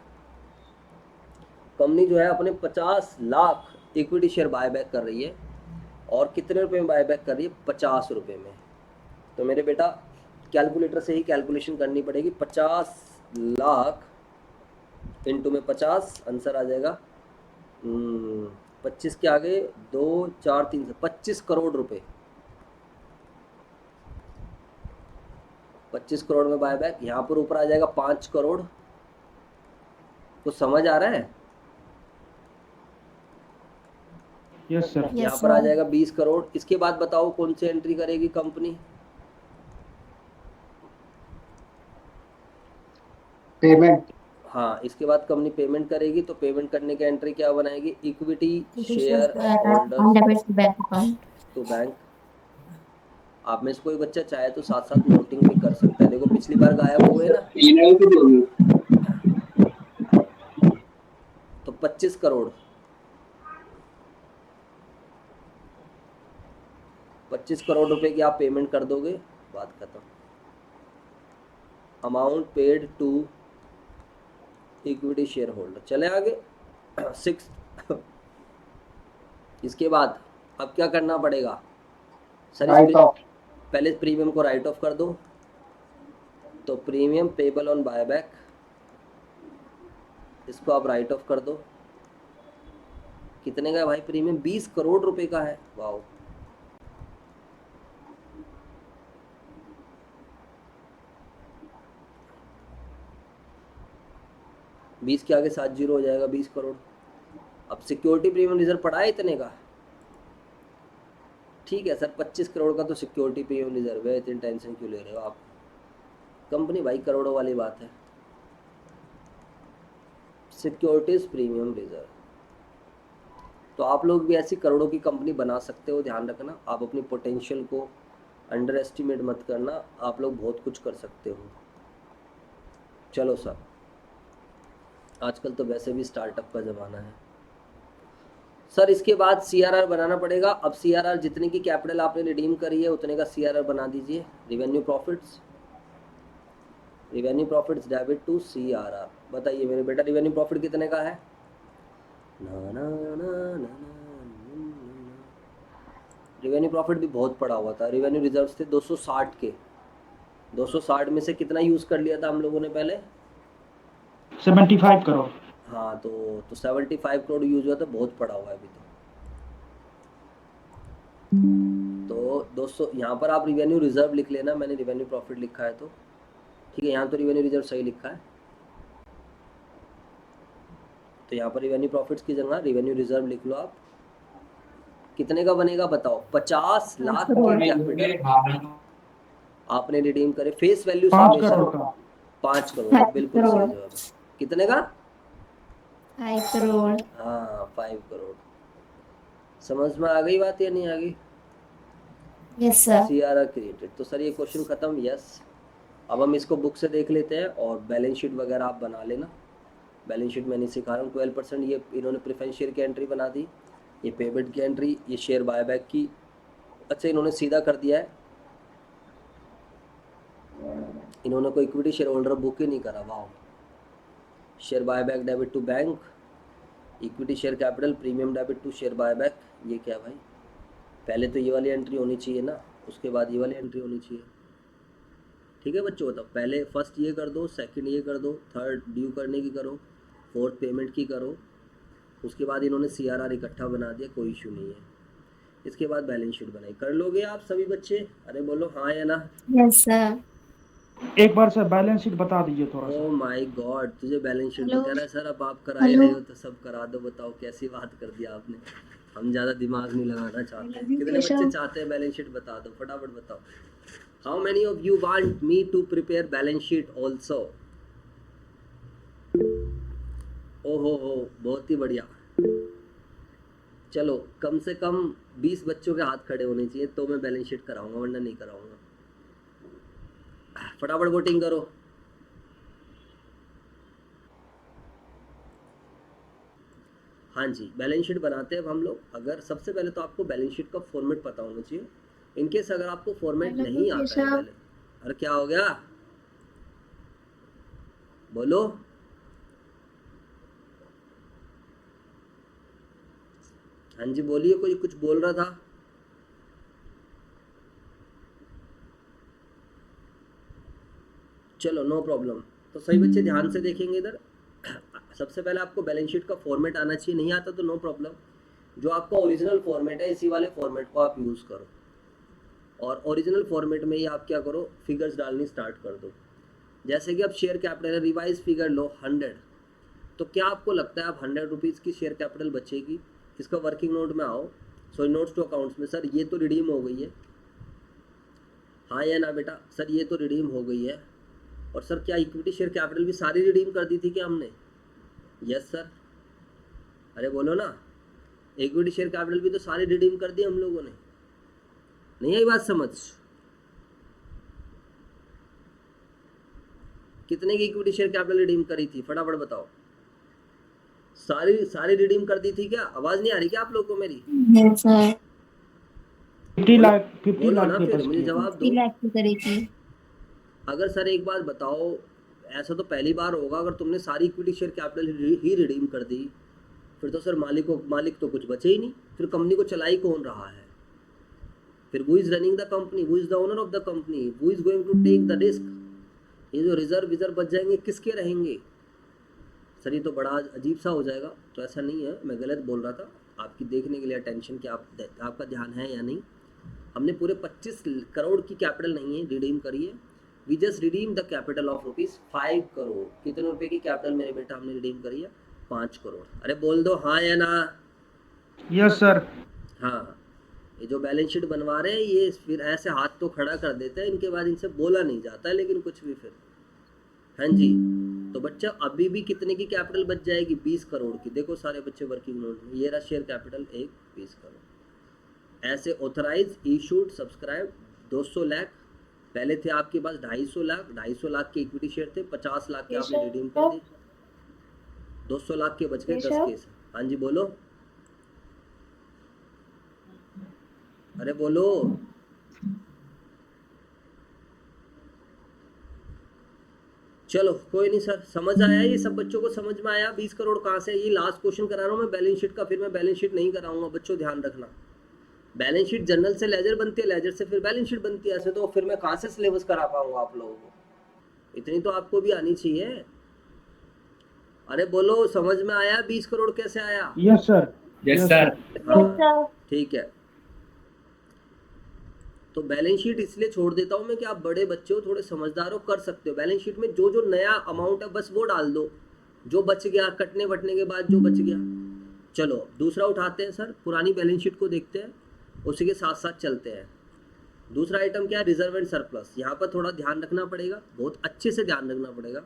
A: कंपनी जो है अपने 50 लाख इक्विटी शेयर बायबैक कर रही है, और कितने रुपए में बायबैक कर रही है? 50 रुपये में। तो मेरे बेटा कैलकुलेटर से ही कैलकुलेशन करनी पड़ेगी। 50 लाख इंटू में 50, आंसर आ जाएगा 25 के आगे 2 4 3 से 25 करोड़ रुपए। 25 करोड़ में बायबैक, यहाँ पर ऊपर आ जाएगा 5 करोड़। कुछ समझ आ रहा है?
B: Yes, sir.
C: Yes,
A: यहाँ पर आ
C: sir.
A: जाएगा 20 करोड़। इसके बाद बताओ कौन सी एंट्री करेगी कंपनी?
D: पेमेंट
A: हाँ, इसके बाद कंपनी पेमेंट करेगी, तो पेमेंट करने की एंट्री क्या बनाएगी? Equity
C: Equity
A: share
C: share account
A: holders
C: debit to bank account.
A: To bank. आप में से कोई बच्चा चाहे तो साथ साथ नोटिंग भी कर सकता है। देखो पिछली बार गायब हुए ना,
D: ईमेल की होगी।
A: तो 25 करोड़, 25 करोड़ रुपए की आप पेमेंट कर दोगे, बात खत्म। Amount paid to equity share holder. चले आगे 6। इसके बाद अब क्या करना पड़ेगा सर?
D: राइट ऑफ
A: पहले प्रीमियम को राइट ऑफ कर दो, तो प्रीमियम पेबल ऑन बायबैक, इसको आप राइट ऑफ कर दो। कितने का है भाई प्रीमियम? 20 करोड़ रुपए का है। वाओ, बीस के आगे 7 जीरो हो जाएगा, 20 करोड़। अब सिक्योरिटी प्रीमियम रिजर्व पड़ा है इतने का, ठीक है सर 25 करोड़ का तो सिक्योरिटी प्रीमियम रिजर्व है, इतनी टेंशन क्यों ले रहे हो आप? कंपनी भाई करोड़ों वाली बात है। सिक्योरिटीज प्रीमियम रिजर्व, तो आप लोग भी ऐसी करोड़ों की कंपनी बना सकते हो। ध्यान रखना, आप अपनी पोटेंशियल को अंडर एस्टिमेट मत करना, आप लोग बहुत कुछ कर सकते हो। चलो सर, आजकल तो वैसे भी स्टार्टअप का ज़माना है सर। इसके बाद सीआरआर बनाना पड़ेगा। अब सीआरआर जितने की कैपिटल आपने रिडीम करी है उतने का सीआरआर बना दीजिए। Revenue profits debit to CRR. बताइए मेरे बेटा रिवेन्यू प्रॉफिट कितने का है? रिवेन्यू प्रॉफिट भी बहुत पड़ा हुआ था। रिवेन्यू रिजर्व्स थे 260 के, 260 में से कितना यूज़ कर लिया था हम लोगों ने पहले?
B: 75 करोड़.
A: हाँ, तो 75 करोड़ यूज हुआ था, बहुत पड़ा हुआ है अभी तो 200। यहाँ पर आप रिवेन्यू रिजर्व लिख लेना, मैंने रिवेन्यू प्रॉफिट लिखा है तो ठीक है। यहाँ तो रिवेन्यू रिजर्व सही लिखा है, तो यहाँ पर रिवेन्यू प्रॉफिट्स की जगह रिवेन्यू रिजर्व लिख लो आप। कितने का बनेगा बताओ? 50 लाख की कैपिटल आपने रिडीम करे, फेस वैल्यू
B: 5 करोड़ का.
A: 5 करोड़, बिल्कुल सही जवाब है। कितने का?
C: 5 crore.
A: हाँ 5 करोड़। समझ में आ गई बात या नहीं आ गई?
C: Yes, sir.
A: CRR created. तो सर ये क्वेश्चन खत्म। यस, अब हम इसको बुक से देख लेते हैं और बैलेंस शीट वगैरह आप बना लेना। बैलेंस शीट मैं नहीं सिखा रहा हूँ। 12% ये इन्होंने प्रेफरेंस शेयर की एंट्री बना दी, ये पेमेंट की एंट्री, ये शेयर बायबैक की। अच्छा, इन्होंने सीधा कर दिया है, इन्होंने कोई इक्विटी शेयर होल्डर बुक ही नहीं करा। वाह, share buyback debit to bank, equity share capital premium debit to share buyback, ये क्या भाई? पहले तो ये वाली एंट्री होनी चाहिए ना, उसके बाद ये वाली एंट्री होनी चाहिए। ठीक है बच्चों, बताओ पहले फर्स्ट ये कर दो, सेकंड ये कर दो, थर्ड ड्यू करने की करो, फोर्थ पेमेंट की करो, उसके बाद इन्होंने CRR इकट्ठा बना दिया, कोई इशू नहीं है। इसके बाद बैलेंस शीट बनाई, कर लोगे आप सभी बच्चे? अरे बोलो हाँ या ना।
C: Yes, sir.
B: एक बार सर बैलेंस शीट बता दीजिए थोड़ा सा।
A: ओ माय गॉड, तुझे बैलेंस शीट
C: Hello?
A: कह रहा है सर, अब आप करा ही
C: Hello?
A: रहे हो तो सब करा दो। बताओ कैसी बात कर दिया आपने। हम ज़्यादा दिमाग नहीं लगाना चाहते। कितने बच्चे चाहते हैं बैलेंस शीट? बता दो फटाफट बताओ। How many of you want me to prepare balance sheet also? हो, बहुत ही बढ़िया। चलो कम से कम 20 बच्चों के हाथ खड़े होने चाहिए तो मैं बैलेंस शीट कराऊंगा, वरना नहीं कराऊंगा। फटाफट वोटिंग करो। हाँ जी, बैलेंस शीट बनाते हैं अब हम लोग। अगर सबसे पहले तो आपको बैलेंस शीट का फॉर्मेट पता होना चाहिए। इनकेस अगर आपको फॉर्मेट
C: हेलो,
A: नहीं आता है
C: केशव।
A: पहले, अरे क्या हो गया बोलो। हाँ जी बोलिए, कोई कुछ बोल रहा था। चलो नो प्रॉब्लम। तो सही बच्चे ध्यान से देखेंगे इधर। सबसे पहले आपको बैलेंस शीट का फॉर्मेट आना चाहिए, नहीं आता तो नो प्रॉब्लम। जो आपका ओरिजिनल फॉर्मेट है इसी वाले फॉर्मेट को आप यूज़ करो, और ओरिजिनल फॉर्मेट में ही आप क्या करो, फिगर्स डालनी स्टार्ट कर दो। जैसे कि अब शेयर कैपिटल रिवाइज फिगर लो 100, तो क्या आपको लगता है आप 100 रुपीज़ की शेयर कैपिटल बचेगी? इसका वर्किंग नोट में आओ, सॉरी नोट्स टू अकाउंट्स में। सर ये तो रिडीम हो गई है, हाँ या ना बेटा? सर ये तो रिडीम हो गई है। और सर क्या इक्विटी शेयर कैपिटल भी सारी रिडीम कर दी थी क्या हमने? Yes sir. अरे बोलो ना, इक्विटी शेयर कैपिटल भी तो सारी रिडीम कर दी हम लोगों ने। नहीं आई बात समझ? कितने की इक्विटी शेयर कैपिटल रिडीम करी थी फटाफट बताओ। सारी रिडीम कर दी थी क्या? आवाज नहीं आ रही क्या आप लोगों को मेरी?
C: Yes, sir.
B: 50 लाख
A: बोलो ना
B: के
A: फिर,
B: बस
A: मुझे
B: की।
A: जवाब
C: 50
A: दो।
C: लाख की करी थी।
A: अगर सर एक बात बताओ, ऐसा तो पहली बार होगा अगर तुमने सारी इक्विटी शेयर कैपिटल ही रिडीम कर दी, फिर तो सर मालिक तो कुछ बचे ही नहीं। फिर कंपनी को चला ही कौन रहा है? फिर who is running the company, who is the owner of the company, who is going to take the risk? ये जो रिजर्व बच जाएंगे किसके रहेंगे? सर ये तो बड़ा अजीब सा हो जाएगा। तो ऐसा नहीं है, मैं गलत बोल रहा था। आपकी देखने के लिए अटेंशन कि आपका ध्यान है या नहीं। हमने पूरे 25 करोड़ की कैपिटल नहीं है रिडीम करी है। We just redeem the capital of ₹5 crore. कितने रुपए की कैपिटल मेरे बेटा हमने रिडीम करी है? 5 करोड़। अरे बोल दो हाँ या ना।
B: Yes sir.
A: हाँ, ये जो बैलेंस शीट बनवा रहे हैं ये फिर ऐसे हाथ तो खड़ा कर देते हैं, इनके बाद इनसे बोला नहीं जाता है लेकिन कुछ भी फिर। हाँ जी, तो बच्चा अभी भी कितने की कैपिटल बच जाएगी? 20 करोड़ की। देखो सारे बच्चे वर्किंग नोट में, ये रहा शेयर कैपिटल 20 करोड़। ऐसे ऑथराइज, इशूड, सब्सक्राइब 200 लाख। पहले थे आपके पास 250 लाख के इक्विटी शेयर थे, 50 लाख के आपने रिडीम कर दी, 200 लाख के बच गए 10 केस। हाँ जी बोलो, अरे बोलो। चलो कोई नहीं सर, समझ आया? ये सब बच्चों को समझ में आया? 20 करोड़ कहाँ से? ये लास्ट क्वेश्चन करा रहा हूँ मैं बैलेंस शीट का, फिर मैं बैलेंस शीट नहीं कराऊंगा बच्चों, ध्यान रखना। बैलेंस शीट जनरल से लेजर बनती है, लेजर से फिर बैलेंस शीट बनती है। ऐसे तो फिर मैं कहाँ से सिलेबस करा पाऊंगा आप लोगों को? इतनी तो आपको भी आनी चाहिए। अरे बोलो, समझ में आया 20 करोड़ कैसे आया?
B: Yes sir.
E: Yes sir.
A: हाँ, ठीक है। तो बैलेंस शीट इसलिए छोड़ देता हूँ मैं कि आप बड़े बच्चे हो, थोड़े समझदार हो, कर सकते हो। बैलेंस शीट में जो जो नया अमाउंट है बस वो डाल दो, जो बच गया कटने वटने के बाद जो बच गया। चलो दूसरा उठाते हैं सर, पुरानी बैलेंस शीट को देखते हैं, उसी के साथ साथ चलते हैं। दूसरा आइटम क्या है? Reserve and surplus. यहाँ पर थोड़ा ध्यान रखना पड़ेगा, बहुत अच्छे से ध्यान रखना पड़ेगा।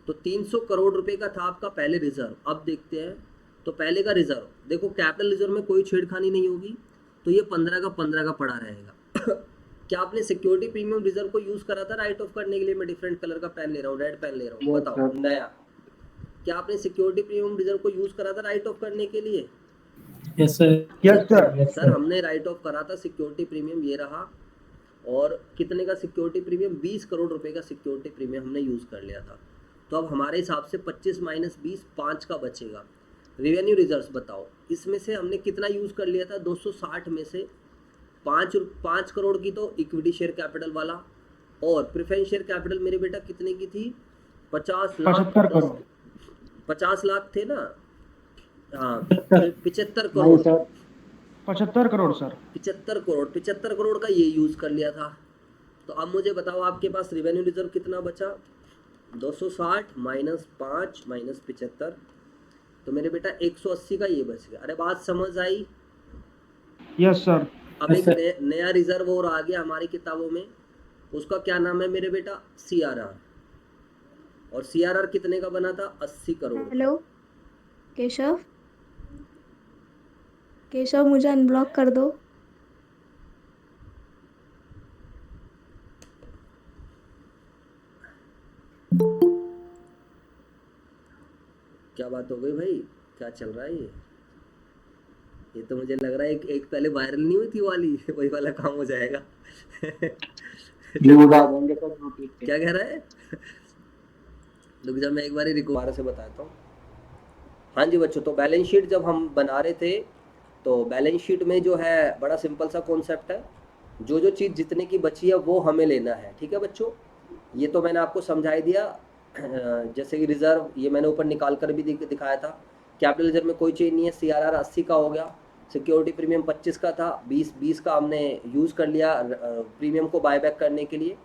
A: तो 300 करोड़ रुपए का था आपका पहले रिजर्व। अब देखते हैं, तो पहले का रिजर्व देखो, कैपिटल रिजर्व में कोई छेड़खानी नहीं होगी, तो ये 15 का 15 का पड़ा रहेगा। क्या आपने सिक्योरिटी प्रीमियम रिजर्व को यूज करा था राइट ऑफ करने के लिए? मैं डिफरेंट कलर का पेन ले रहा हूँ, रेड पेन ले रहा हूँ, बताओ नया। क्या आपने सिक्योरिटी प्रीमियम रिजर्व को यूज करा था राइट ऑफ करने के लिए?
E: Yes sir.
B: Yes sir.
A: Sir हमने राइट ऑफ करा था सिक्योरिटी प्रीमियम, ये रहा। और कितने का सिक्योरिटी प्रीमियम? 20 करोड़ रुपए का सिक्योरिटी प्रीमियम हमने यूज कर लिया था। तो अब हमारे हिसाब से 25 - 20 5 का बचेगा। रेवेन्यू रिजर्व्स बताओ, इसमें से हमने कितना यूज़ कर लिया था? 260 में से 5 करोड़ की तो इक्विटी शेयर कैपिटल वाला, और प्रेफरेंस शेयर कैपिटल मेरे बेटा कितने की थी? 50 लाख।
B: 75 करोड़
A: 50 लाख थे ना? हाँ, 75
D: नहीं
A: करोड़।
D: सर
B: 75 करोड़ सर
A: 75 करोड़ का ये यूज़ कर लिया था। तो अब मुझे बताओ आपके पास रेवेन्यू रिजर्व कितना बचा? 260 माइनस 5 माइनस 75, तो मेरे बेटा 180 का ये बच गया। अरे बात समझ आई?
B: यस सर
A: अब
E: Yes,
A: एक
E: sir.
A: नया रिजर्व और आ गया हमारी किताबों में, उसका क्या नाम है मेरे बेटा? CRR। और CRR कितने का बना था? 80 करोड़।
F: हेलो केशव, केशव मुझे अनब्लॉक कर दो।
A: क्या बात हो गई भाई? क्या चल रहा है ये तो मुझे लग रहा है एक पहले वायरल नहीं हुई थी वाली वही वाला काम हो जाएगा।
D: व्यूज आ जाएंगे सर यूट्यूब पे।
A: क्या कह रहा है? रुक जा, मैं एक बार दोबारा से बताता हूँ। हाँ जी बच्चों, तो बैलेंस शीट जब हम बना रहे थे, तो बैलेंस शीट में जो है बड़ा सिंपल सा कॉन्सेप्ट है, जो चीज़ जितने की बची है वो हमें लेना है। ठीक है बच्चों, ये तो मैंने आपको समझा ही दिया। जैसे कि रिजर्व ये मैंने ऊपर निकाल कर भी दिखाया था। कैपिटल रिजर्व में कोई चेंज नहीं है, CRR 80 का हो गया, सिक्योरिटी प्रीमियम 25 का था, 20 का हमने यूज़ कर लिया प्रीमियम को बायबैक करने के लिए,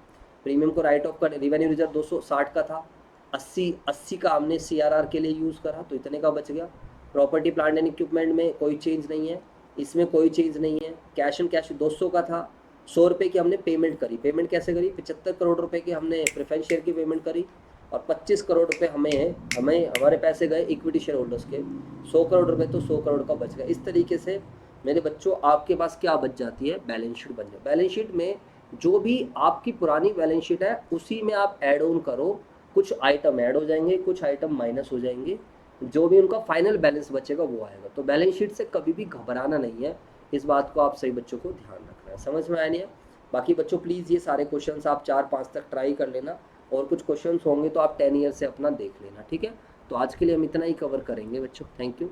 A: प्रीमियम को राइट ऑफ कर। रिवेन्यू रिजर्व 260 का था, 80 का हमने CRR के लिए यूज़ करा, तो इतने का बच गया। प्रॉपर्टी प्लांट एंड इक्विपमेंट में कोई चेंज नहीं है, इसमें कोई चेंज नहीं है। कैश एंड कैश 200 का था, 100 रुपये की हमने पेमेंट करी। पेमेंट कैसे करी? 75 करोड़ रुपए की हमने प्रेफरेंस शेयर की पेमेंट करी, और 25 करोड़ रुपए हमें हमारे पैसे गए इक्विटी शेयर होल्डर्स के। 100 करोड़ रुपए तो 100 करोड़ का बच गया। इस तरीके से मेरे बच्चों आपके पास क्या बच जाती है? बैलेंस शीट बन जाए। बैलेंस शीट में जो भी आपकी पुरानी बैलेंस शीट है उसी में आप ऐड ऑन करो, कुछ आइटम ऐड हो जाएंगे, कुछ आइटम माइनस हो जाएंगे, जो भी उनका फाइनल बैलेंस बचेगा वो आएगा। तो बैलेंस शीट से कभी भी घबराना नहीं है, इस बात को आप सही बच्चों को ध्यान रखना है। समझ में आया नहीं है? बाकी बच्चों प्लीज़ ये सारे क्वेश्चंस आप 4-5 तक ट्राई कर लेना, और कुछ क्वेश्चंस होंगे तो आप 10 ईयर से अपना देख लेना। ठीक है, तो आज के लिए हम इतना ही कवर करेंगे बच्चों। Thank you.